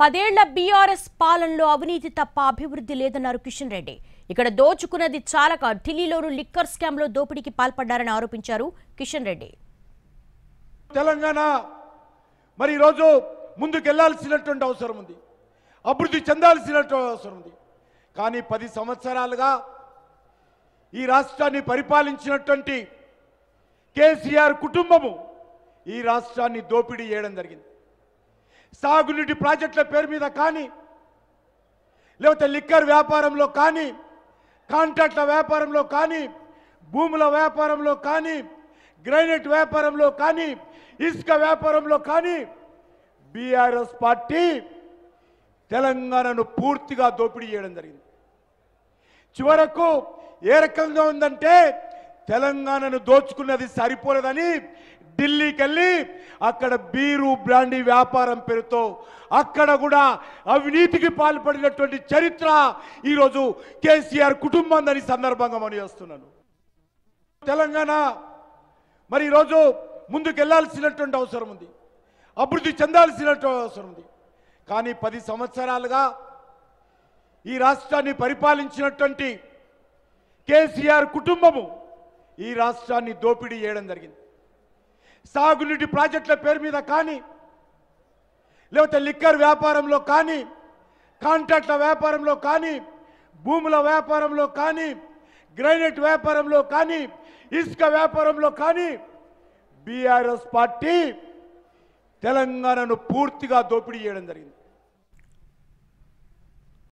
10 ఏళ్ల బీఆర్ఎస్ పాలనలో అవినీతి తప్ప అభివృద్ధి లేదన్నారు కిషన్ రెడ్డి. ఇక్కడ దోచుకున్నది చాలక ఢిల్లీలోని లిక్కర్ స్కామ్ లో దోపిడీకి పాల్పడ్డారని ఆరోపించారు కిషన్ రెడ్డి. తెలంగాణ మరి ఈ రోజు ముందుకెళ్లాల్సినటువంటి అవసరం ఉంది, అభివృద్ధి చెందాల్సినటువంటి అవసరం ఉంది. కానీ 10 సంవత్సరాలుగా ఈ రాష్ట్రాన్ని పరిపాలించినటువంటి కేసీఆర్ కుటుంబము ఈ రాష్ట్రాన్ని దోపిడీ చేయడం జరిగింది. సాగునీటి ప్రాజెక్టుల పేరు మీద కానీ, లేకపోతే లిక్కర్ వ్యాపారంలో కానీ, కాంట్రాక్ట్ల వ్యాపారంలో కానీ, భూముల వ్యాపారంలో కానీ, గ్రైనేట్ వ్యాపారంలో కానీ, ఇసుక వ్యాపారంలో కానీ బీఆర్ఎస్ పార్టీ తెలంగాణను పూర్తిగా దోపిడీ చేయడం జరిగింది. చివరకు ఏ రకంగా ఉందంటే తెలంగాణను దోచుకున్నది సరిపోలేదని ఢిల్లీకి వెళ్ళి అక్కడ బీరు బ్రాండీ వ్యాపారం పేరుతో అక్కడ కూడా అవినీతికి పాల్పడినటువంటి చరిత్ర ఈరోజు కేసీఆర్ కుటుంబాన్ని సందర్భంగా మనం చేస్తున్నాను. తెలంగాణ మరి ఈరోజు ముందుకెళ్లాల్సినటువంటి అవసరం ఉంది, అభివృద్ధి చెందాల్సినటువంటి అవసరం ఉంది. కానీ 10 సంవత్సరాలుగా ఈ రాష్ట్రాన్ని పరిపాలించినటువంటి కేసీఆర్ కుటుంబము ఈ రాష్ట్రాన్ని దోపిడీ చేయడం జరిగింది. సాగునీటి ప్రాజెక్టుల పేరు మీద కానీ, లేకపోతే లిక్కర్ వ్యాపారంలో కానీ, కాంట్రాక్ట్ల వ్యాపారంలో కానీ, భూముల వ్యాపారంలో కానీ, గ్రైనేట్ వ్యాపారంలో కానీ, ఇసుక వ్యాపారంలో కానీ బీఆర్ఎస్ పార్టీ తెలంగాణను పూర్తిగా దోపిడీ చేయడం జరిగింది.